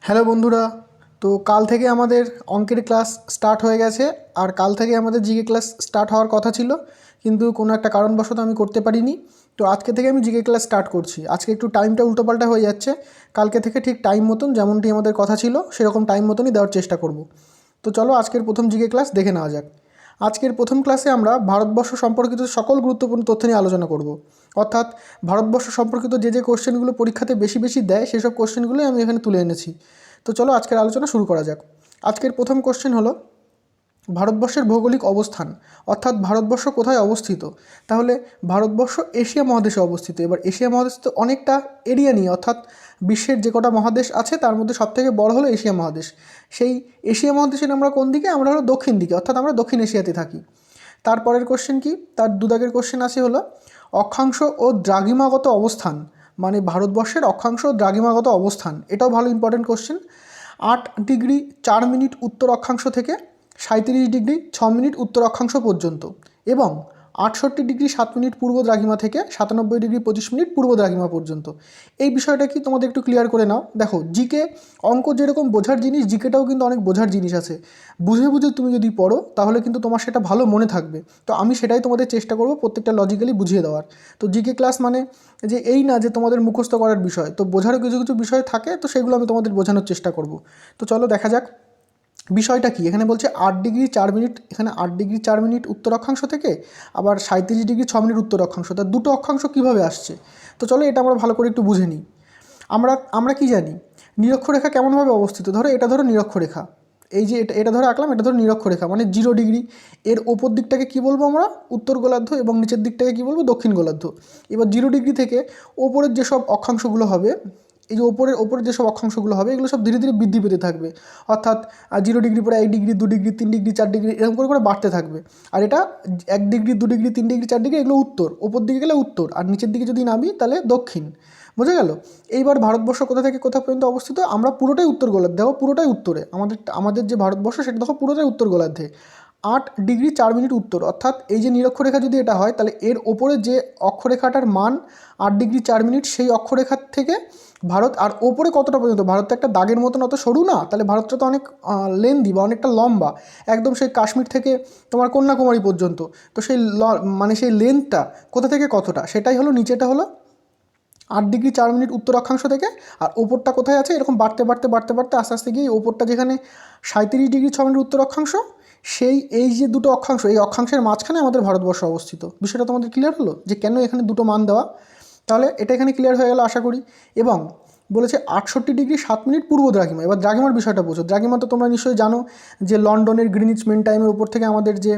Hello বন্ধুরা। তো কাল থেকে আমাদের অঙ্কের ক্লাস স্টার্ট হয়ে গেছে। আর কাল থেকে আমাদের জিকে ক্লাস স্টার্ট হওয়ার কথা ছিল, কিন্তু কোনো একটা কারণবশত আমি করতে পারিনি। তো আজকে থেকে আমি জিকে ক্লাস স্টার্ট করছি। আজকে একটু টাইমটা উল্টোপাল্টা হয়ে যাচ্ছে। কালকে থেকে ঠিক টাইম মতন যেমনটি আমাদের কথা ছিল সেরকম টাইম মতনই দেওয়ার চেষ্টা করব। তো চলো আজকের প্রথম জিকে ক্লাস দেখে নেওয়া যাক। আজকের প্রথম ক্লাসে আমরা ভারতবর্ষ সম্পর্কিত সকল গুরুত্বপূর্ণ তথ্য নিয়ে আলোচনা করব। অর্থাৎ ভারতবর্ষ সম্পর্কিত যে যে কোশ্চেনগুলো পরীক্ষাতে বেশি বেশি দেয় সেসব কোশ্চেনগুলোই আমি এখানে তুলে এনেছি। তো চলো আজকের আলোচনা শুরু করা যাক। আজকের প্রথম কোশ্চেন হলো ভারতবর্ষের ভৌগোলিক অবস্থান, অর্থাৎ ভারতবর্ষ কোথায় অবস্থিত। তাহলে ভারতবর্ষ এশিয়া মহাদেশে অবস্থিত। এবার এশিয়া মহাদেশ তো অনেকটা এরিয়া নিয়ে, অর্থাৎ বিশ্বের যে কটা মহাদেশ আছে তার মধ্যে সবথেকে বড় হলো এশিয়া মহাদেশ। সেই এশিয়া মহাদেশের আমরা কোন দিকে? আমরা হলো দক্ষিণ দিকে, অর্থাৎ আমরা দক্ষিণ এশিয়াতে থাকি। তারপরের কোশ্চেন কি? তার দুদাগের কোশ্চেন আছে হলো অক্ষাংশ ও দ্রাঘিমাগত অবস্থান, মানে ভারতবর্ষের অক্ষাংশ ও দ্রাঘিমাগত অবস্থান। এটাও ভালো ইম্পর্টেন্ট কোশ্চেন। 8 ডিগ্রি 4 মিনিট উত্তর অক্ষাংশ থেকে 37 ডিগ্রি 6 মিনিট উত্তর অক্ষাংশ পর্যন্ত, এবং 68 ডিগ্রি 7 মিনিট পূর্ব দ্রাঘিমা থেকে 97 ডিগ্রি 25 মিনিট পূর্ব দ্রাঘিমা পর্যন্ত। এই বিষয়টা কি তোমাদের একটু ক্লিয়ার করে নাও। দেখো, জিকে অঙ্ক যেরকম বোঝার জিনিস, জিকেটাও কিন্তু অনেক বোঝার জিনিস আছে। বুঝে বুঝে তুমি যদি পড়ো তাহলে কিন্তু তোমার সেটা ভালো মনে থাকবে। তো আমি সেটাই তোমাদের চেষ্টা করব প্রত্যেকটা লজিক্যালি বুঝিয়ে দেওয়ার। তো জিকে ক্লাস মানে যে এই না যে তোমাদের মুখস্থ করার বিষয়, তো বোঝারও কিছু কিছু বিষয় থাকে, তো সেগুলো আমি তোমাদের বোঝানোর চেষ্টা করব। তো চলো দেখা যাক বিষয়টা কি। এখানে বলছে 8 ডিগ্রি 4 মিনিট, এখানে 8 ডিগ্রি 4 মিনিট উত্তর অক্ষাংশ থেকে আবার 37 ডিগ্রি 6 মিনিট উত্তর অক্ষাংশ, তার দুটো অক্ষাংশ কীভাবে আসছে। তো চলো এটা আমরা ভালো করে একটু বুঝে নিই। আমরা আমরা কি জানি নিরক্ষরেখা কেমনভাবে অবস্থিত। ধরো এটা ধরো নিরক্ষরেখা, এই যে এটা এটা ধরো আঁকলাম, এটা ধরো নিরক্ষরেখা মানে 0 ডিগ্রি। এর ওপর দিকটাকে কি বলবো আমরা? উত্তর গোলার্ধ, এবং নিচের দিকটাকে কি বলবো? দক্ষিণ গোলার্ধ। এবার 0 ডিগ্রি থেকে ওপরের যেসব অক্ষাংশগুলো হবে, এই যে ওপরের যেসব অক্ষাংশগুলো হবে এগুলো সব ধীরে ধীরে বৃদ্ধি পেতে থাকবে। অর্থাৎ 0 ডিগ্রি পরে 1 ডিগ্রি 2 ডিগ্রি 3 ডিগ্রি 4 ডিগ্রি এরকম করে করে বাড়তে থাকবে। আর এটা 1 ডিগ্রি 2 ডিগ্রি 3 ডিগ্রি 4 ডিগ্রি এগুলো উত্তর, ওপর দিকে গেলে উত্তর, আর নিচের দিকে যদি নামি তাহলে দক্ষিণ। বোঝা গেল? এইবার ভারতবর্ষ কোথা থেকে কোথা পর্যন্ত অবস্থিত? আমরা পুরোটাই উত্তর গোলার্ধে। দেখো পুরোটাই উত্তরে, আমাদের যে ভারতবর্ষ সেটা দেখো পুরোটাই উত্তর গোলার্ধে। 8 ডিগ্রি 4 মিনিট উত্তর, অর্থাৎ এই যে নিরক্ষরেখা যদি এটা হয় তাহলে এর ওপরে যে অক্ষরেখাটার মান 8 ডিগ্রি 4 মিনিট, সেই অক্ষরেখার থেকে ভারত আর ওপরে কতটা পর্যন্ত? ভারত তো একটা দাগের মতন অত সরু না, তাহলে ভারতটা তো অনেক লেন্দি বা অনেকটা লম্বা, একদম সেই কাশ্মীর থেকে তোমার কন্যাকুমারী পর্যন্ত। তো সেই মানে সেই লেন্থটা কোথা থেকে কতটা, সেটাই হলো নিচেটা হলো 8 ডিগ্রি 4 মিনিট উত্তর অক্ষাংশ থেকে। আর ওপরটা কোথায় আছে? এরকম বাড়তে বাড়তে বাড়তে বাড়তে আস্তে আস্তে গিয়ে ওপরটা যেখানে 37 ডিগ্রি 6 মিনিট উত্তর অক্ষাংশ, সেই এই যে দুটো অক্ষাংশ, এই অক্ষাংশের মাঝখানে আমাদের ভারতবর্ষ অবস্থিত। বিষয়টা তোমাদের ক্লিয়ার হলো যে কেন এখানে দুটো মান দেওয়া? তাহলে এটা এখানে ক্লিয়ার হয়ে গেল আশা করি। এবং বলেছে 68 ডিগ্রি 7 মিনিট পূর্ব দ্রাঘিমা। এবার দ্রাঘিমার বিষয়টা বোঝো। দ্রাঘিমা তো তোমরা নিশ্চয়ই জানো যে লন্ডনের গ্রিনিচ মেন টাইমের উপর থেকে আমাদের যে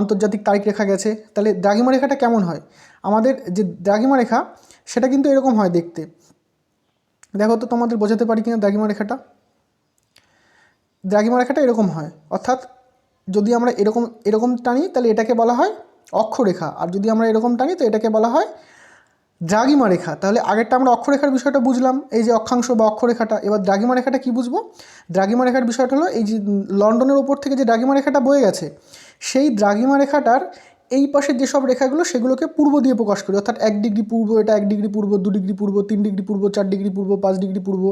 আন্তর্জাতিক তারিখ রেখা গেছে। তাহলে দ্রাঘিমা রেখাটা কেমন হয়? আমাদের যে দ্রাঘিমা রেখা সেটা কিন্তু এরকম হয় দেখতে। দেখো তো তোমাদের বোঝাতে পারি কিনা দ্রাঘিমা রেখাটা। দ্রাঘিমা রেখাটা এরকম হয়, অর্থাৎ যদি আমরা এরকম এরকম টানি তাহলে এটাকে বলা হয় অক্ষরেখা, আর যদি আমরা এরকম টানি তো এটাকে বলা হয় দ্রাঘিমা রেখা। তাহলে আগেরটা আমরা অক্ষরেখার বিষয়টা বুঝলাম, এই যে অক্ষাংশ বা অক্ষরেখাটা। এবার দ্রাঘিমা রেখাটা কী বুঝবো? দ্রাঘিমা রেখার বিষয়টা হলো এই যে লন্ডনের ওপর থেকে যে দ্রাঘিমা রেখাটা বয়ে গেছে, সেই দ্রাঘিমা রেখাটার এই পাশের যেসব রেখাগুলো সেগুলোকে পূর্ব দিয়ে প্রকাশ করি। অর্থাৎ 1 ডিগ্রি পূর্ব, এটা 1 ডিগ্রি পূর্ব, 2 ডিগ্রি পূর্ব, 3 ডিগ্রি পূর্ব, 4 ডিগ্রি পূর্ব, 5 ডিগ্রি পূর্ব।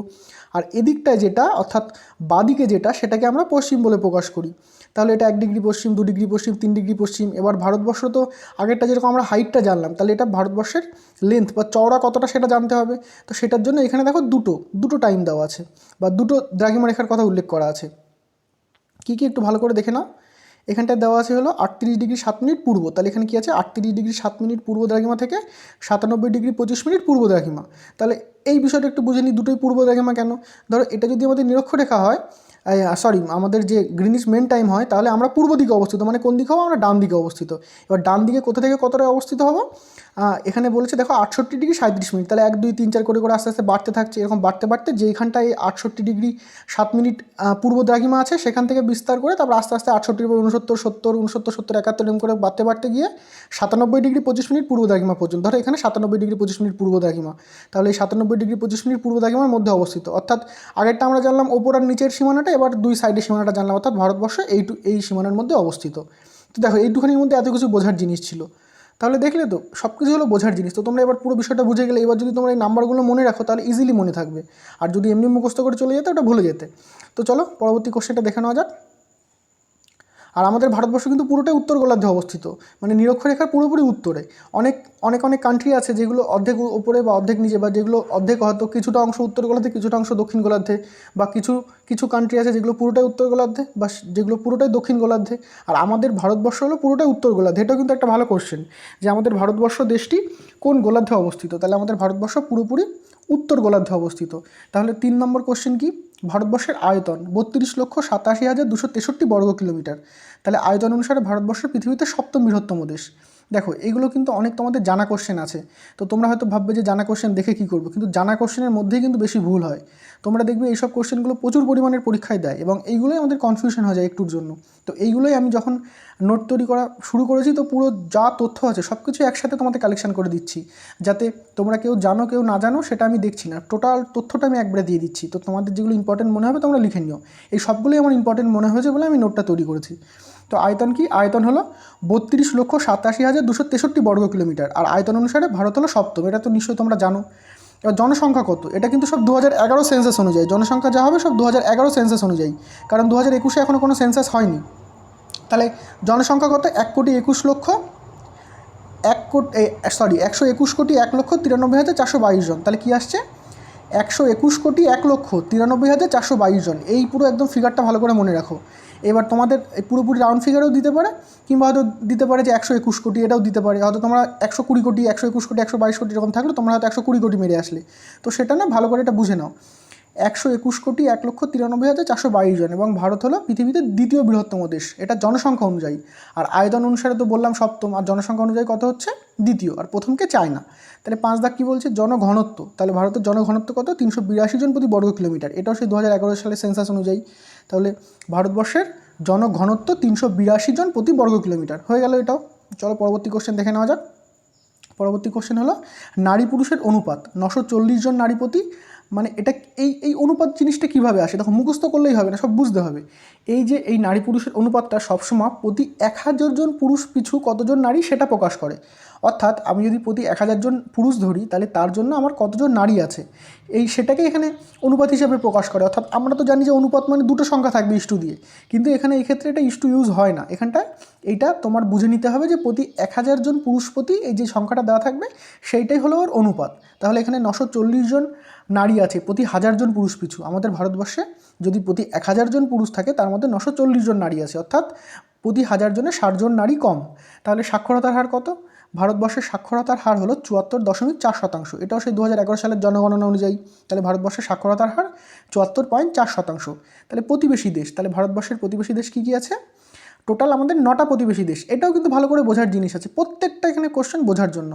আর এদিকটায় যেটা, অর্থাৎ বাদিকে যেটা, সেটাকে আমরা পশ্চিম বলে প্রকাশ করি। তাহলে এটা 1 ডিগ্রি পশ্চিম, 2 ডিগ্রি পশ্চিম, 3 ডিগ্রি পশ্চিম। এবার ভারতবর্ষ তো আগেরটা যেরকম আমরা হাইটটা জানলাম, তাহলে এটা ভারতবর্ষের লেন্থ বা চওড়া কতটা সেটা জানতে হবে। তো সেটার জন্য এখানে দেখো দুটো দুটো টাইম দেওয়া আছে, বা দুটো দ্রাঘিমা রেখার কথা উল্লেখ করা আছে। কী কী একটু ভালো করে দেখে নাও। এখানটায় দেওয়া আছে হলো 38 ডিগ্রি 7 মিনিট পূর্ব। তাহলে এখানে কী আছে? 38 ডিগ্রি 7 মিনিট পূর্ব দ্রাঘিমা থেকে 97 ডিগ্রি 25 মিনিট পূর্ব দ্রাঘিমা। তাহলে এই বিষয়টা একটু বুঝে নিই, দুটোই পূর্ব দ্রাঘিমা কেন। ধরো এটা যদি আমাদের নিরক্ষরেখা হয়, আমাদের যে গ্রিনিচ মেন টাইম হয়, তাহলে আমরা পূর্ব দিকে অবস্থিত, মানে কোন দিকে হবো? আমরা ডান দিকে অবস্থিত। এবার ডান দিকে কোথা থেকে কতটা অবস্থিত হবো? এখানে বলেছে দেখো 68 ডিগ্রি 37 মিনিট, তাহলে 1 2 3 4 করে করে আস্তে আস্তে বাড়তে থাকছে। এরকম বাড়তে বাড়তে যেইখানটায় 68 ডিগ্রি 7 মিনিট পূর্ব দ্রাঘিমা আছে সেখান থেকে বিস্তার করে তারপর আস্তে আস্তে 68 পর 69 70 69 70 71 এরকম করে বাড়তে বাড়তে গিয়ে 97 ডিগ্রি 25 মিনিট পূর্ব দ্রাঘিমা পর্যন্ত। ধরো এখানে 97 ডিগ্রি 25 মিনিট পূর্ব দ্রাঘিমা। তাহলে এই 97 ডিগ্রি 25 মিনিট পূর্ব দ্রাঘিমার মধ্যে অবস্থিত। অর্থাৎ আগেরটা আমরা জানলাম ওপর আর নিচের সীমানাটা, এবার দুই সাইডের সীমানাটা জানলাম, অর্থাৎ ভারতবর্ষ এই সীমানার মধ্যে অবস্থিত। তো দেখো এইটুখানির মধ্যে এত কিছু বোঝার জিনিস ছিল। তাহলে দেখলে তো সব কিছু হলো বোঝার জিনিস। তো তোমরা এবার পুরো বিষয়টা বুঝে গেলে, এবার যদি তোমরা এই নাম্বারগুলো মনে রাখো তাহলে ইজিলি মনে থাকবে, আর যদি এমনি মুখস্থ করে চলে যেতে ওটা ভুলে যেতে। তো চলো পরবর্তী কোশ্চেনটা দেখে নেওয়া যাক। আর আমাদের ভারতবর্ষ কিন্তু পুরোটাই উত্তর গোলার্ধে অবস্থিত, মানে নিরক্ষরেখার পুরোপুরি উত্তরে। অনেক অনেক অনেক কান্ট্রি আছে যেগুলো অর্ধেক উপরে বা অর্ধেক নিচে, বা যেগুলো অর্ধেক হয়তো কিছুটা অংশ উত্তর গোলার্ধে, কিছুটা অংশ দক্ষিণ গোলার্ধে, বা কিছু কিছু কান্ট্রি আছে যেগুলো পুরোটাই উত্তর গোলার্ধে, বা যেগুলো পুরোটাই দক্ষিণ গোলার্ধে। আর আমাদের ভারতবর্ষ হলো পুরোটাই উত্তর গোলার্ধে। এটাও কিন্তু একটা ভালো কোশ্চেন যে আমাদের ভারতবর্ষ দেশটি কোন গোলার্ধে অবস্থিত। তাহলে আমাদের ভারতবর্ষ পুরোপুরি উত্তর গোলার্ধে অবস্থিত। তাহলে 3 নম্বর কোশ্চেন কি? ভারতবর্ষের আয়তন 32,87,263 বর্গ কিলোমিটার। তাহলে আয়তন অনুসারে ভারতবর্ষ পৃথিবীতে 7ম বৃহত্তম দেশ। দেখো এইগুলো কিন্তু অনেক তোমাদের জানা কোশ্চেন আছে। তো তোমরা হয়তো ভাববে যে জানা কোশ্চেন দেখে কী করবো, কিন্তু জানা কোশ্চেনের মধ্যেই কিন্তু বেশি ভুল হয়। তোমরা দেখবে এইসব কোশ্চেনগুলো প্রচুর পরিমাণের পরীক্ষায় দেয়, এবং এইগুলোই আমাদের কনফিউশন হয়ে যায় একটুর জন্য। তো এইগুলোই আমি যখন নোট তৈরি করা শুরু করেছি, তো পুরো যা তথ্য আছে সব কিছু একসাথে তোমাদের কালেকশন করে দিচ্ছি, যাতে তোমরা কেউ জানো কেউ না জানো সেটা আমি দেখছি না, টোটাল তথ্যটা আমি একবারে দিয়ে দিচ্ছি। তো তোমাদের যেগুলো ইম্পর্টেন্ট মনে হবে তোমরা লিখে নিও। এই সবগুলোই আমার ইম্পর্টেন্ট মনে হয়েছে বলে আমি নোটটা তৈরি করেছি। তো আয়তন কি? আয়তন হলো 32,87,263 বর্গ কিলোমিটার। আর আয়তন অনুসারে ভারত হলো 7ম, এটা তো নিশ্চয়ই তোমরা জানো। এবার জনসংখ্যা কত? এটা কিন্তু সব 2011 সেন্সাস অনুযায়ী, জনসংখ্যা যা হবে সব 2011 সেন্সাস অনুযায়ী, কারণ 2021-এ এখনও কোনো সেন্সাস হয়নি। তাহলে জনসংখ্যা কত? 1,21,1,93,422 জন। তাহলে কী আসছে? 121,1,93,422 জন। এই পুরো একদম ফিগারটা ভালো করে মনে রাখো। এবার তোমাদের পুরোপুরি রাউন্ড ফিগারও দিতে পারে, কিংবা হয়তো দিতে পারে যে 121 কোটি, এটাও দিতে পারে। হয়তো তোমরা 120 কোটি, 121 কোটি, 122 কোটি এরকম থাকলে তোমরা হয়তো 120 কোটি মেরে আসলে। তো সেটা না, ভালো করে এটা বুঝে নাও। 121,1,93,422 জন, এবং ভারত হলো পৃথিবীতে 2য় বৃহত্তম দেশ, এটা জনসংখ্যা অনুযায়ী। আর আয়তন অনুসারে তো বললাম 7ম, আর জনসংখ্যা অনুযায়ী কত হচ্ছে? 2য়, আর প্রথমকে চায়না। তাহলে 5 দাগ কী বলছে? জনঘনত্ব। তাহলে ভারতের জনঘনত্ব কত? 382 জন প্রতি বর্গ কিলোমিটার। এটাও সেই 2011 সালের সেন্সাস অনুযায়ী। তাহলে ভারতবর্ষের জনঘনত্ব 382 জন প্রতি বর্গ কিলোমিটার হয়ে গেল এটাও। চলো পরবর্তী কোশ্চেন দেখে নেওয়া যাক। পরবর্তী কোশ্চেন হলো নারী পুরুষের অনুপাত 940 জন নারী প্রতি, মানে এটা এই অনুপাত জিনিসটা কীভাবে আসে? দেখো মুখস্থ করলেই হবে না, সব বুঝতে হবে। এই যে এই নারী পুরুষের অনুপাতটা সবসময় প্রতি 1000 জন পুরুষ পিছু কতজন নারী সেটা প্রকাশ করে। অর্থাৎ আমি যদি প্রতি 1000 জন পুরুষ ধরি, তাহলে তার জন্য আমার কতজন নারী আছে, সেটাকে এখানে অনুপাত হিসাবে প্রকাশ করে। অর্থাৎ আমরা তো জানি যে অনুপাত মানে দুটো সংখ্যা থাকবে ইস্টু দিয়ে, কিন্তু এখানে এই ক্ষেত্রে এটা ইস্টু ইউজ হয় না। এখানটায় এইটা তোমার বুঝে নিতে হবে যে প্রতি 1000 জন পুরুষ প্রতি এই যে সংখ্যাটা দেওয়া থাকবে সেইটাই হলো ওর অনুপাত। তাহলে এখানে 940 জন নারী আছে প্রতি 1000 জন পুরুষ পিছু। আমাদের ভারতবর্ষে যদি প্রতি 1000 জন পুরুষ থাকে, তার মধ্যে 940 জন নারী আছে, অর্থাৎ প্রতি 1000 জনে 60 জন নারী কম। তাহলে সাক্ষরতার হার কত? ভারতবর্ষের সাক্ষরতার হার হলো 74.4%। এটাও সেই 2011 সালের জনগণনা অনুযায়ী। তাহলে ভারতবর্ষের সাক্ষরতার হার 74.4%। তাহলে প্রতিবেশী দেশ, তাহলে ভারতবর্ষের প্রতিবেশী দেশ কী কী আছে? টোটাল আমাদের 9টা প্রতিবেশী দেশ। এটাও কিন্তু ভালো করে বোঝার জিনিস আছে, প্রত্যেকটা এখানে কোশ্চেন বোঝার জন্য।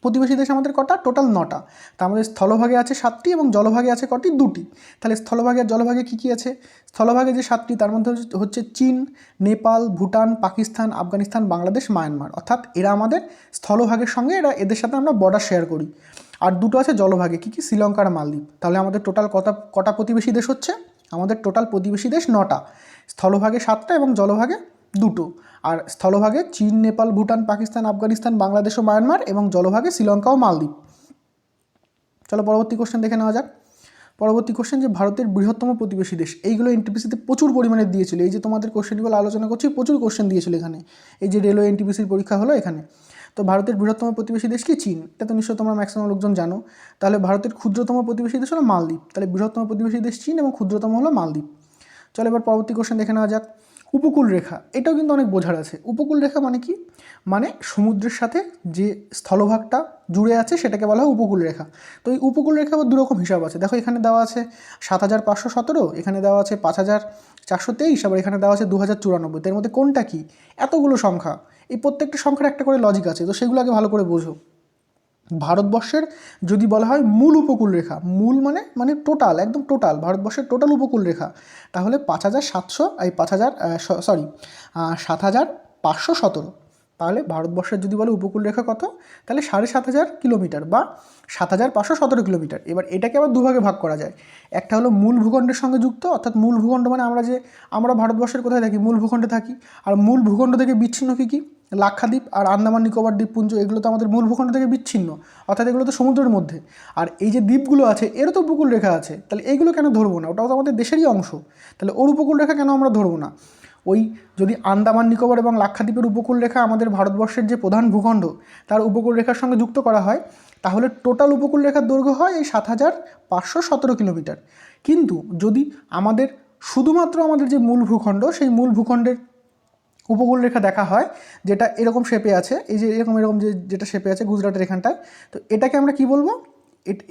প্রতিবেশী দেশ আমাদের কটা? টোটাল 9টা। তা আমাদের স্থলভাগে আছে 7টি এবং জলভাগে আছে কটি? 2টি। তাহলে স্থলভাগে আর জলভাগে কী কী আছে? স্থলভাগে যে 7টি তার মধ্যে হচ্ছে চীন, নেপাল, ভুটান, পাকিস্তান, আফগানিস্তান, বাংলাদেশ, মায়ানমার। অর্থাৎ এরা আমাদের স্থলভাগের সঙ্গে, এদের সাথে আমরা বর্ডার শেয়ার করি। আর 2টো আছে জলভাগে, কী কী? শ্রীলঙ্কা আর মালদ্বীপ। তাহলে আমাদের টোটাল কটা প্রতিবেশী দেশ হচ্ছে? আমাদের টোটাল প্রতিবেশী দেশ 9টা। স্থলভাগে 7টা এবং জলভাগে 2টো। আর স্থলভাগে চীন, নেপাল, ভুটান, পাকিস্তান, আফগানিস্তান, বাংলাদেশ ও মায়ানমার, এবং জলভাগে শ্রীলঙ্কা ও মালদ্বীপ। চলো পরবর্তী কোশ্চেন দেখে নেওয়া যাক। পরবর্তী কোশ্চেন যে ভারতের বৃহত্তম প্রতিবেশী দেশ, এইগুলো এনটিপিসিতে প্রচুর পরিমাণে দিয়েছিল। এই যে তোমাদের কোশ্চেনগুলো আলোচনা করছি, প্রচুর কোশ্চেন দিয়েছিল এখানে। এই যে রেলওয়ে এনটিপিসির পরীক্ষা হলো এখানে। তো ভারতের বৃহত্তম প্রতিবেশী দেশ কি? চীন। এটা তো নিশ্চয়ই তোমরা ম্যাক্সিমাম লোকজন জানো। তাহলে ভারতের ক্ষুদ্রতম প্রতিবেশী দেশ হলো মালদ্বীপ। তাহলে বৃহত্তম প্রতিবেশী দেশ চীন এবং ক্ষুদ্রতম হলো মালদ্বীপ। চলো এবার পরবর্তী কোশ্চেন দেখে নেওয়া যাক। উপকূল রেখা, এটাও কিন্তু অনেক বোঝার আছে। উপকূল রেখা মানে কি? মানে সমুদ্রের সাথে যে স্থলভাগটা জুড়ে আছে সেটাকে বলা হয় উপকূল রেখা। তো এই উপকূল রেখা আবার দুরকম হিসাব আছে। দেখো এখানে দেওয়া আছে 7517, এখানে দেওয়া আছে 5423, আবার এখানে দেওয়া আছে 2094। এর মধ্যে কোনটা কি? এতগুলো সংখ্যা, এই প্রত্যেকটা সংখ্যার একটা করে লজিক আছে, তো সেগুলো আগে ভালো করে বোঝো। ভারতবর্ষের যদি বলা হয় মূল উপকূল রেখা, মূল মানে টোটাল, একদম টোটাল ভারতবর্ষের টোটাল উপকূল রেখা, তাহলে 7517। তাহলে ভারতবর্ষের যদি বলে উপকূল রেখা কত, তাহলে 7500 কিলোমিটার বা 7517 কিলোমিটার। এবার এটাকে আবার দুভাগে ভাগ করা যায়। একটা হলো মূল ভূখণ্ডের সঙ্গে যুক্ত, অর্থাৎ মূল ভূখণ্ড মানে আমরা ভারতবর্ষের কোথায় থাকি? মূল ভূখণ্ডে থাকি। আর মূল ভূখণ্ড থেকে বিচ্ছিন্ন কী কী? লাক্ষাদ্বীপ আর আন্দামান নিকোবর দ্বীপপুঞ্জ এগুলো তো আমাদের মূল ভূখণ্ড থেকে বিচ্ছিন্ন, অর্থাৎ এগুলো তো সমুদ্রের মধ্যে। আর এই যে দ্বীপগুলো আছে এরও তো উপকূল রেখা আছে, তাহলে এইগুলো কেন ধরবো না? ওটাও তো আমাদের দেশেরই অংশ, তাহলে ওর উপকূল রেখা কেন আমরা ধরবো না? ওই যদি আন্দামান নিকোবর এবং লাক্ষাদ্বীপের উপকূল রেখা আমাদের ভারতবর্ষের যে প্রধান ভূখণ্ড তার উপকূল রেখার সঙ্গে যুক্ত করা হয়, তাহলে টোটাল উপকূল রেখার দৈর্ঘ্য হয় এই ৭,৫১৭ কিলোমিটার। কিন্তু যদি আমাদের শুধুমাত্র আমাদের যে মূল ভূখণ্ড সেই মূল ভূখণ্ডের উপকূল রেখা দেখা হয়, যেটা এরকম শেপে আছে, এই যে এরকম যেটা শেপে আছে গুজরাটের এখানটায়, তো এটাকে আমরা কি বলবো?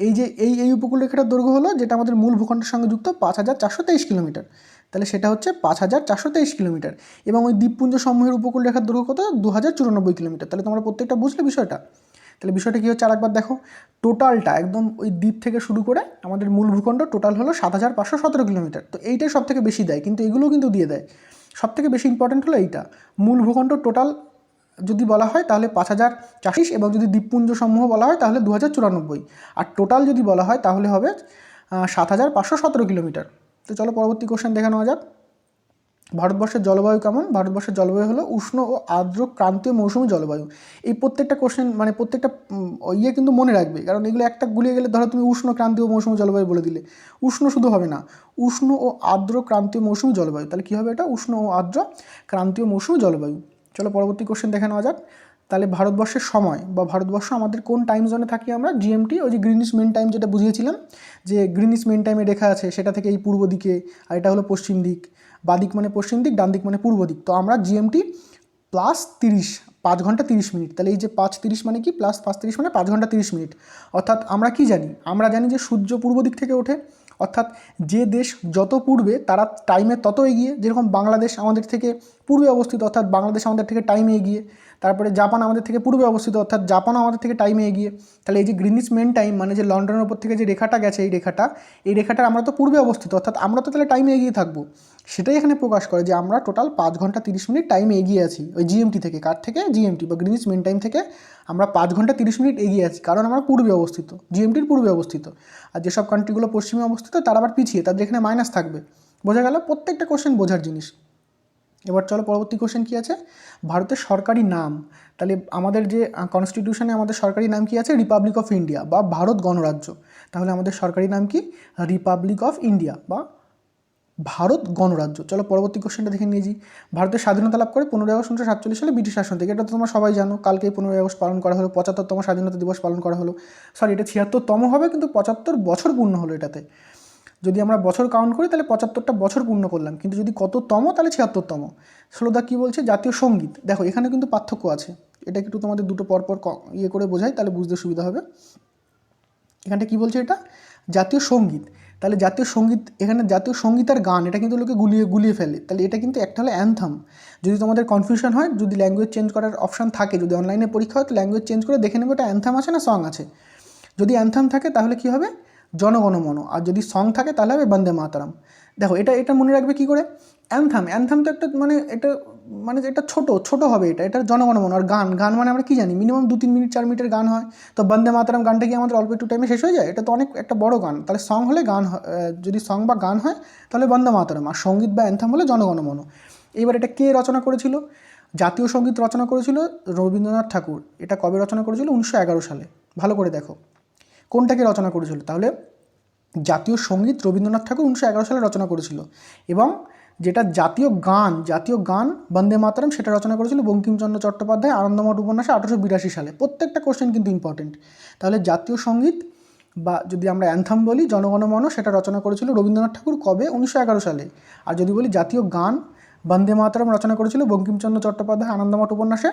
এই যে এই উপকূল রেখাটার দৈর্ঘ্য হলো, যেটা আমাদের মূল ভূখণ্ডের সঙ্গে যুক্ত, ৫,৪২৩ কিলোমিটার। তাহলে সেটা হচ্ছে ৫,৪২৩ কিলোমিটার। এবং ওই দ্বীপপুঞ্জ সমূহের উপকূল রেখার দৈর্ঘ্য কত? ২,০৯৪ কিলোমিটার। তাহলে তোমরা প্রত্যেকটা বুঝলে বিষয়টা? তাহলে বিষয়টা কী হচ্ছে আরেকবার দেখো, টোটালটা একদম ওই দ্বীপ থেকে শুরু করে আমাদের মূল ভূখণ্ড টোটাল হলো ৭,৫১৭ কিলোমিটার। তো এইটাই সব থেকে বেশি দেয়, কিন্তু এগুলোও কিন্তু দিয়ে দেয়। সব থেকে বেশি ইম্পর্টেন্ট হলো এইটা, মূল ভূখণ্ড টোটাল যদি বলা হয় তাহলে ৫,০৪০, এবং যদি দ্বীপপুঞ্জ সমূহ বলা হয় তাহলে ২,০৯৪, আর টোটাল যদি বলা হয় তাহলে হবে ৭,৫১৭ কিলোমিটার। তো চলো পরবর্তী কোশ্চেন দেখে নেওয়া যাক। ভারতবর্ষের জলবায়ু কেমন? ভারতবর্ষের জলবায়ু হলো উষ্ণ ও আর্দ্র ক্রান্তীয় মৌসুমী জলবায়ু। এই প্রত্যেকটা কোশ্চেন মানে প্রত্যেকটা ইয়ে কিন্তু মনে রাখবে, কারণ এগুলো একটা গুলিয়ে গেলে ধরো তুমি উষ্ণ ক্রান্তীয় মৌসুমী জলবায়ু বলে দিলে, উষ্ণ শুধু হবে না, উষ্ণ ও আর্দ্র ক্রান্তীয় মৌসুমী জলবায়ু। তাহলে কী হবে এটা? উষ্ণ ও আর্দ্র ক্রান্তীয় মৌসুমী জলবায়ু। চলো পরবর্তী কোশ্চেন দেখে নেওয়া যাক। তাহলে ভারতবর্ষের সময় বা ভারতবর্ষ আমাদের কোন টাইম জোনে থাকি আমরা? জিএমটি, ওই যে গ্রিনিচ মেন টাইম যেটা বুঝিয়েছিলাম, যে গ্রিনিচ মেন টাইমে রেখা আছে সেটা থেকে এই পূর্ব দিকে, আর এটা হলো পশ্চিম দিক, বাদিক মানে পশ্চিম দিক, ডান দিক মানে পূর্ব দিক। তো আমরা জিএমটি +30, 5 ঘন্টা 30 মিনিট। তাহলে এই যে 5:30 মানে কি, +5:30 মানে 5 ঘন্টা 30 মিনিট। অর্থাৎ আমরা কি জানি? আমরা জানি যে সূর্য পূর্ব দিক থেকে ওঠে, অর্থাৎ যে দেশ যত পূর্বে তারা টাইমে তত এগিয়ে। যেরকম বাংলাদেশ আমাদের থেকে পূর্বে অবস্থিত, অর্থাৎ বাংলাদেশ আমাদের থেকে টাইমে এগিয়ে। তারপরে জাপান আমাদের থেকে পূর্বে অবস্থিত, অর্থাৎ জাপানও আমাদের থেকে টাইমে এগিয়ে। তাহলে এই যে গ্রিনিচ মেন টাইম মানে যে লন্ডনের ওপর থেকে যে রেখাটা গেছে, এই রেখাটার আমরা তো পূর্বে অবস্থিত, অর্থাৎ আমরা তো তাহলে টাইমে এগিয়ে থাকবো। সেটাই এখানে প্রকাশ করে যে আমরা টোটাল 5 ঘন্টা 30 মিনিট টাইমে এগিয়ে আছি ওই জিএমটি থেকে। কার থেকে? জিএমটি বা গ্রিনিচ মেন টাইম থেকে আমরা 5 ঘন্টা 30 মিনিট এগিয়ে আছি, কারণ আমরা পূর্বে অবস্থিত, জিএমটির পূর্বে অবস্থিত। আর যেসব কান্ট্রিগুলো পশ্চিমে অবস্থিত তারা আবার পিছিয়ে, তাদের এখানে মাইনাস থাকবে। বোঝা গেল? প্রত্যেকটা কোশ্চেন বোঝার জিনিস। এবার চলো পরবর্তী কোশ্চেন কী আছে, ভারতের সরকারি নাম। তাহলে আমাদের যে কনস্টিটিউশনে আমাদের সরকারি নাম কি আছে? রিপাবলিক অফ ইন্ডিয়া বা ভারত গণরাজ্য। তাহলে আমাদের সরকারি নাম কি? রিপাবলিক অফ ইন্ডিয়া বা ভারত গণরাজ্য। চলো পরবর্তী কোশ্চেনটা দেখে নিয়েছি। ভারতের স্বাধীনতা লাভ করে 15ই আগস্ট 1947 সালে ব্রিটিশ শাসন থেকে। এটা তো তোমরা সবাই জানো, কালকে 15ই আগস্ট পালন করা হলো, 75তম স্বাধীনতা দিবস পালন করা হলো। সরি, এটা 76তম হবে, কিন্তু 75 বছর পূর্ণ হলো এটাতে। যদি আমরা বছর কাউন্ট করি তাহলে 75টা বছর পূর্ণ করলাম, কিন্তু যদি কততম তাহলে 76তম। ষোলোদা কী বলছে? জাতীয় সঙ্গীত। দেখো এখানে কিন্তু পার্থক্য আছে, এটা একটু তোমাদের দুটো পরপর ইয়ে করে বোঝাই, তাহলে বুঝতে সুবিধা হবে। এখানটা কী বলছে? এটা জাতীয় সঙ্গীত। তাহলে জাতীয় সঙ্গীত, এখানে জাতীয় সঙ্গীত আর গান এটা কিন্তু লোকে গুলিয়ে ফেলে। তাহলে এটা কিন্তু একটা হলো অ্যানথাম। যদি তোমাদের কনফিউশন হয়, যদি ল্যাঙ্গুয়েজ চেঞ্জ করার অপশান থাকে, যদি অনলাইনে পরীক্ষা হয় তো ল্যাঙ্গুয়েজ চেঞ্জ করে দেখে নেবে এটা অ্যানথাম আছে না সং আছে। যদি অ্যানথাম থাকে তাহলে কী হবে? জনগণমন। আর যদি সং থাকে তাহলে হবে বন্দে মাতরম। দেখো এটা মনে রাখবে কী করে? অ্যানথাম তো একটা মানে এটা ছোট হবে, এটার জনগণমন। আর গান মানে আমরা কী জানি? মিনিমাম 2-3 মিনিট 4 মিনিটের গান হয়। তো বন্দে মাতরম গানটা কি আমাদের অল্প একটু টাইমে শেষ হয়ে যায়? এটা তো অনেক একটা বড় গান। তাহলে সং হলে গান, যদি সং বা গান হয় তাহলে বন্দে মাতরম, আর সঙ্গীত বা অ্যানথাম হলে জনগণমন। এবার এটা কে রচনা করেছিল? জাতীয় সঙ্গীত রচনা করেছিল রবীন্দ্রনাথ ঠাকুর। এটা কবে রচনা করেছিল? 1911 সালে। ভালো করে দেখো কোনটাকে রচনা করেছিল। তাহলে জাতীয় সঙ্গীত রবীন্দ্রনাথ ঠাকুর 1911 সালে রচনা করেছিল, এবং যেটা জাতীয় গান বন্দে মাতরম সেটা রচনা করেছিল বঙ্কিমচন্দ্র চট্টোপাধ্যায় আনন্দমঠ উপন্যাসে 1882 সালে। প্রত্যেকটা কোশ্চেন কিন্তু ইম্পর্টেন্ট। তাহলে জাতীয় সঙ্গীত বা যদি আমরা অ্যানথাম বলি জনগণমন, সেটা রচনা করেছিল রবীন্দ্রনাথ ঠাকুর কবে? 1911 সালে। আর যদি বলি জাতীয় গান বন্দে মাতরম রচনা করেছিল বঙ্কিমচন্দ্র চট্টোপাধ্যায় আনন্দমঠ উপন্যাসে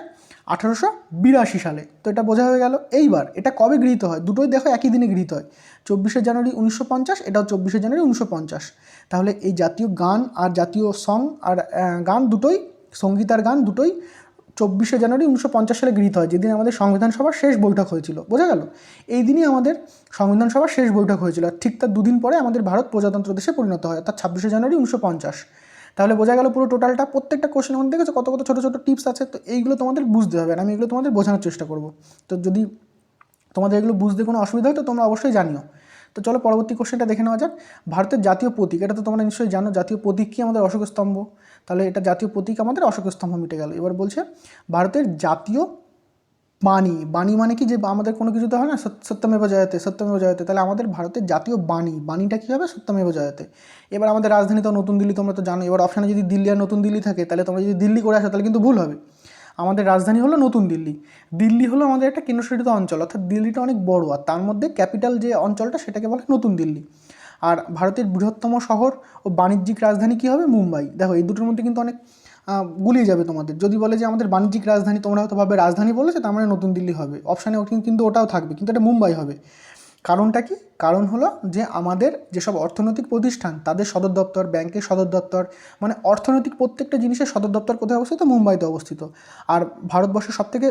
1882 সালে। তো এটা বোঝা হয়ে গেল। এইবার এটা কবে গৃহীত হয়? দুটোই দেখো একই দিনে গৃহীত হয়, 24শে জানুয়ারি 1950, এটাও 24শে জানুয়ারি 1950। তাহলে এই জাতীয় গান আর জাতীয় সং আর গান দুটোই, সঙ্গীত আর গান দুটোই 24শে জানুয়ারি 1950 সালে গৃহীত হয়, যেদিন আমাদের সংবিধান সভার শেষ বৈঠক হয়েছিল। বোঝা গেল? এই দিনই আমাদের সংবিধান সভার শেষ বৈঠক হয়েছিল, আর ঠিক তার দুদিন পরে আমাদের ভারত প্রজাতন্ত্র দেশে পরিণত হয়, অর্থাৎ 26শে জানুয়ারি 1950। তাহলে বোঝা গেল পুরো টোটালটা। প্রত্যেকটা কোশ্চেন আমাদের দেখেছো কত ছোটো ছোটো টিপস আছে, তো এইগুলো তোমাদের বুঝতে হবে, আর আমি এগুলো তোমাদের বোঝানোর চেষ্টা করব। তো যদি তোমাদের এগুলো বুঝতে কোনো অসুবিধা হয় তো তোমরা অবশ্যই জানিও। তো চলো পরবর্তী কোশ্চেনটা দেখে নেওয়া যাক। ভারতের জাতীয় প্রতীক, এটা তো তোমরা নিশ্চয়ই জানো, জাতীয় প্রতীক কি আমাদের অশোক স্তম্ভ। তাহলে এটা জাতীয় প্রতীক আমাদের অশোক স্তম্ভ মিটে গেল। এবার বলছে ভারতের জাতীয় বাণী, বাণী মানে কি, যে আমাদের কোনো কিছু তো হয় না সত্যমেব জয়তে, সত্যমেব জয়তে, তাহলে আমাদের ভারতের জাতীয় বাণী, বাণীটা কী হবে, সত্যমেব জয়তে। এবার আমাদের রাজধানী তো নতুন দিল্লি, তোমরা তো জানো। এবার অপশানে যদি দিল্লি আর নতুন দিল্লি থাকে, তাহলে তোমরা যদি দিল্লি করে আসো তাহলে কিন্তু ভুল হবে। আমাদের রাজধানী হলো নতুন দিল্লি। দিল্লি হলো আমাদের একটা কেন্দ্রশাসিত অঞ্চল, অর্থাৎ দিল্লিটা অনেক বড়, আর তার মধ্যে ক্যাপিটাল যে অঞ্চলটা সেটাকে বলে নতুন দিল্লি। আর ভারতের বৃহত্তম শহর ও বাণিজ্যিক রাজধানী কী হবে, মুম্বাই। দেখো এই দুটোর মধ্যে কিন্তু অনেক গুলিয়ে যাবে তোমাদের। যদি বলে যে আমাদের বাণিজ্যিক রাজধানী, তোমরা হয়তো ভাবে রাজধানী বলেছে তার মানে নতুন দিল্লি হবে, অপশানে কিন্তু ওটাও থাকবে, কিন্তু এটা মুম্বাই হবে। কারণটা কি, কারণ হলো যে আমাদের যেসব অর্থনৈতিক প্রতিষ্ঠান তাদের সদর দপ্তর, ব্যাংকের সদর দপ্তর, মানে অর্থনৈতিক প্রত্যেকটা জিনিসের সদর দপ্তর কোথায় অবস্থিত, মুম্বাইতে অবস্থিত। আর ভারতবর্ষের সবথেকে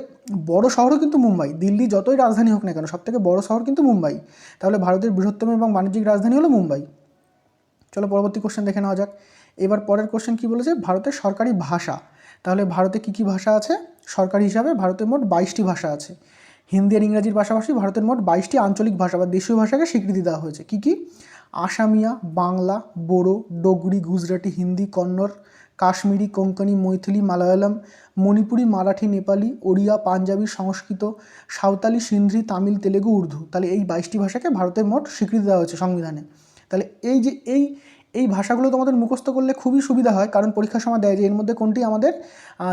বড় শহরও কিন্তু মুম্বাই। দিল্লি যতই রাজধানী হোক না কেন, সবথেকে বড় শহর কিন্তু মুম্বাই। তাহলে ভারতের বৃহত্তম এবং বাণিজ্যিক রাজধানী হলো মুম্বাই। চলো পরবর্তী কোশ্চেন দেখে নেওয়া যাক। এবার পরের কোশ্চেন কী বলেছে, ভারতের সরকারি ভাষা। তাহলে ভারতে কী কী ভাষা আছে সরকারি হিসাবে, ভারতের মোট 22টি ভাষা আছে। হিন্দি আর ইংরাজির পাশাপাশি ভারতের মোট 22টি আঞ্চলিক ভাষা বা দেশীয় ভাষাকে স্বীকৃতি দেওয়া হয়েছে। কী কী, আসামিয়া, বাংলা, বোড়ো, ডোগরি, গুজরাটি, হিন্দি, কন্নড়, কাশ্মীরি, কোঙ্কনি, মৈথিলি, মালায়ালাম, মণিপুরি, মারাঠি, নেপালি, ওড়িয়া, পাঞ্জাবি, সংস্কৃত, সাঁওতালি, সিন্ধি, তামিল, তেলেগু, উর্দু। তাহলে এই 22টি ভাষাকে ভারতের মোট স্বীকৃতি দেওয়া হয়েছে সংবিধানে। তাহলে এই যে এই ভাষাগুলো তোমাদের মুখস্থ করলে খুবই সুবিধা হয়, কারণ পরীক্ষার সময় দেয় যে এর মধ্যে কোনটি আমাদের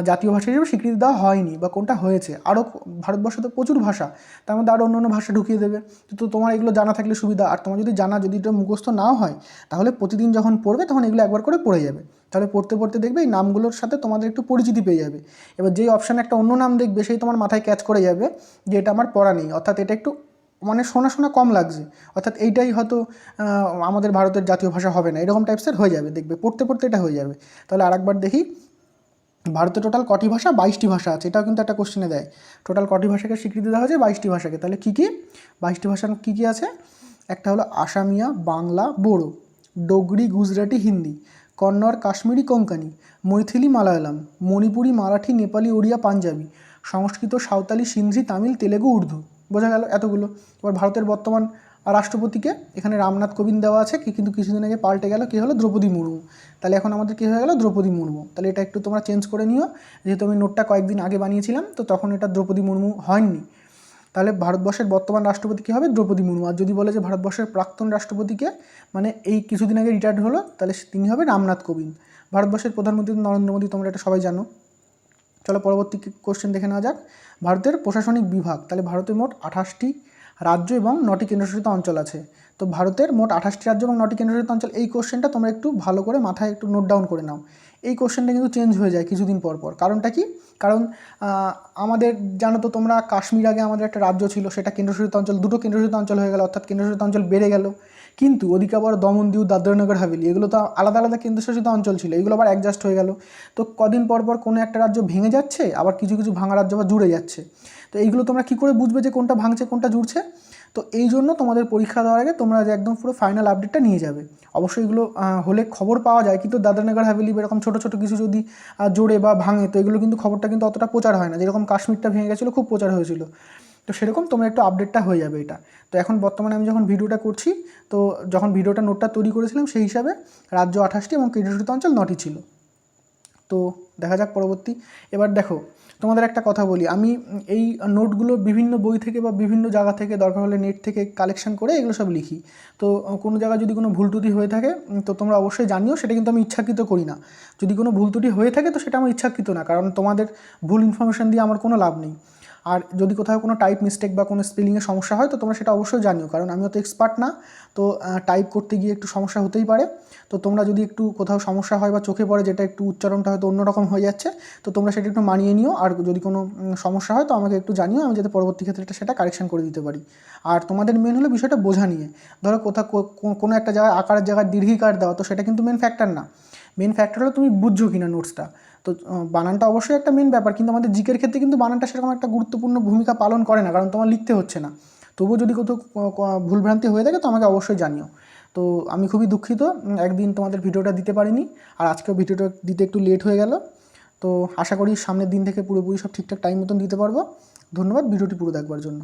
জাতীয় ভাষা হিসেবে স্বীকৃতি দেওয়া হয়নি বা কোনটা হয়েছে। আরও ভারতবর্ষে তো প্রচুর ভাষা, তার মধ্যে আরও অন্য ভাষা ঢুকিয়ে দেবে। তো তোমার এগুলো জানা থাকলে সুবিধা। আর তোমার যদি যদি এটা মুখস্থ নাও হয়, তাহলে প্রতিদিন যখন পড়বে তখন এগুলো একবার করে পড়ে যাবে। তাহলে পড়তে পড়তে দেখবে এই নামগুলোর সাথে তোমাদের একটু পরিচিতি পেয়ে যাবে। এবার যেই অপশানে একটা অন্য নাম দেখবে, সেই তোমার মাথায় ক্যাচ করে যাবে যে এটা আমার পড়া নেই, অর্থাৎ এটা একটু মানে শোনা শোনা কম লাগছে, অর্থাৎ এইটাই হয়তো আমাদের ভারতের জাতীয় ভাষা হবে না, এরকম টাইপসের হয়ে যাবে, দেখবে পড়তে পড়তে এটা হয়ে যাবে। তাহলে আরেকবার দেখি, ভারতে টোটাল কটি ভাষা, 22টি ভাষা আছে। এটাও কিন্তু একটা কোশ্চেনে দেয়, টোটাল কটি ভাষাকে স্বীকৃতি দেওয়া হয়েছে, 22টি ভাষাকে। তাহলে কী কী 22টি ভাষা কী কী আছে, একটা হলো আসামিয়া, বাংলা, বোড়ো, ডোগরি, গুজরাটি, হিন্দি, কন্নড়, কাশ্মীরি, কোঙ্কনি, মৈথিলি, মালায়ালাম, মণিপুরি, মারাঠি, নেপালি, ওড়িয়া, পাঞ্জাবি, সংস্কৃত, সাঁওতালি, সিন্ধি, তামিল, তেলেগু, উর্দু। বোঝা গেল এতগুলো। এবার ভারতের বর্তমান রাষ্ট্রপতিকে এখানে রামনাথ কোবিন্দ দেওয়া আছে, কিন্তু কিছুদিন আগে পাল্টে গেল, কী হলো, দ্রৌপদী মুর্মু। তাহলে এখন আমাদের কী হয়ে গেল, দ্রৌপদী মুর্মু। তাহলে এটা একটু তোমরা চেঞ্জ করে নিও, যেহেতু আমি নোটটা কয়েকদিন আগে বানিয়েছিলাম, তো তখন এটা দ্রৌপদী মুর্মু হয়নি। তাহলে ভারতবর্ষের বর্তমান রাষ্ট্রপতি কী হবে, দ্রৌপদী মুর্মু। আর যদি বলে যে ভারতবর্ষের প্রাক্তন রাষ্ট্রপতিকে, মানে এই কিছুদিন আগে রিটায়ার্ড হলো, তাহলে তিনি হবে রামনাথ কোবিন্দ। ভারতবর্ষের প্রধানমন্ত্রী নরেন্দ্র মোদী, তোমরা এটা সবাই জানো। চলো পরবর্তী কোশ্চেন দেখে নেওয়া যাক। ভারতের প্রশাসনিক বিভাগ, তাহলে ভারতের মোট 28টি রাজ্য এবং 9টি কেন্দ্রশাসিত অঞ্চল আছে। তো ভারতের মোট 28টি রাজ্য এবং 9টি কেন্দ্রশাসিত অঞ্চল, এই কোশ্চেনটা তোমরা একটু ভালো করে মাথায় একটু নোট ডাউন করে নাও। এই কোশ্চেনটা কিন্তু চেঞ্জ হয়ে যায় কিছুদিন পর পর। কারণটা কি, কারণ আমাদের জানো তো তোমরা, কাশ্মীর আগে আমাদের একটা রাজ্য ছিল, সেটা কেন্দ্রশাসিত অঞ্চল, দুটো কেন্দ্রশাসিত অঞ্চল হয়ে গেল, অর্থাৎ কেন্দ্রশাসিত অঞ্চল বেড়ে গেল। কিন্তু ওদিকে আবার দমন, দিউ, দাদরা, নগর হাভেলি, এগুলো তো আলাদা আলাদা কেন্দ্রশাসিত অঞ্চল ছিল, এগুলো আবার অ্যাডজাস্ট হয়ে গেল। তো কদিন পর পর কোনো একটা রাজ্য ভেঙে যাচ্ছে, আবার কিছু কিছু ভাঙা রাজ্য আবার জুড়ে যাচ্ছে। তো এইগুলো তোমরা কী করে বুঝবে যে কোনটা ভাঙছে কোনটা জুড়ছে? তো এই জন্য তোমাদের পরীক্ষা দেওয়ার আগে তোমরা যে একদম পুরো ফাইনাল আপডেটটা নিয়ে যাবে। অবশ্যই এগুলো হলে খবর পাওয়া যায়, কিন্তু দাদরা নগর হাভেলি এরকম ছোটো ছোটো কিছু যদি জোড়ে বা ভাঙে, তো এগুলো কিন্তু খবরটা কিন্তু অতটা প্রচার হয় না। যেরকম কাশ্মীরটা ভেঙে গেছিলো, খুব প্রচার হয়েছিল, তো সেরকম তোমরা একটু আপডেটটা হয়ে যাবে এটা। তো এখন বর্তমানে আমি যখন ভিডিওটা করছি, তো যখন ভিডিওটা নোটটা তৈরি করেছিলাম সেই হিসাবে রাজ্য 28টি এবং কেন্দ্রশাসিত অঞ্চল 9টি ছিল। তো দেখা যাক পরবর্তী। এবার দেখো, তোমাদের একটা কথা বলি, আমি এই নোটগুলো বিভিন্ন বই থেকে বা বিভিন্ন জায়গা থেকে, দরকার হলে নেট থেকে কালেকশন করে এগুলো সব লিখি। তো কোনো জায়গায় যদি কোনো ভুল ত্রুটি হয়ে থাকে, তো তোমরা অবশ্যই জানিও, সেটা কিন্তু আমি ইচ্ছাকৃত করি না। যদি কোনো ভুল ত্রুটি হয়ে থাকে, তো সেটা আমার ইচ্ছাকৃত না, কারণ তোমাদের ভুল ইনফরমেশান দিয়ে আমার কোনো লাভ নেই। আর যদি কোথাও কোনো টাইপ মিস্টেক বা কোনো স্পেলিংয়ের সমস্যা হয়, তো তোমরা সেটা অবশ্যই জানিও, কারণ আমিও তো এক্সপার্ট না। তো টাইপ করতে গিয়ে একটু সমস্যা হতেই পারে। তো তোমরা যদি একটু কোথাও সমস্যা হয় বা চোখে পড়ে যেটা একটু উচ্চারণটা হয়তো অন্যরকম হয়ে যাচ্ছে, তো তোমরা সেটা একটু মানিয়ে নিও। আর যদি কোনো সমস্যা হয়, তো আমাকে একটু জানিও, আমি যাতে পরবর্তী ক্ষেত্রে সেটা কারেকশন করে দিতে পারি। আর তোমাদের মেন হলো বিষয়টা বোঝা নিয়ে। ধরো কোথাও কোনো একটা জায়গায় আকারের জায়গায় দীর্ঘিকার দেওয়া, তো সেটা কিন্তু মেন ফ্যাক্টর না। মেন ফ্যাক্টর হলো তুমি বুঝছো কিনা নোটসটা। তো বানানটা অবশ্যই একটা মেন ব্যাপার, কিন্তু আমাদের জিকের ক্ষেত্রে কিন্তু বানানটা সেরকম একটা গুরুত্বপূর্ণ ভূমিকা পালন করে না, কারণ তোমার লিখতে হচ্ছে না। তবুও যদি কোথাও ভুলভ্রান্তি হয়ে থাকে, তো আমাকে অবশ্যই জানিও। তো আমি খুবই দুঃখিত একদিন তোমাদের ভিডিওটা দিতে পারিনি, আর আজকেও ভিডিওটা দিতে একটু লেট হয়ে গেল। তো আশা করি সামনের দিন থেকে পুরোপুরি সব ঠিকঠাক টাইম মতন দিতে পারবো। ধন্যবাদ ভিডিওটি পুরো দেখবার জন্য।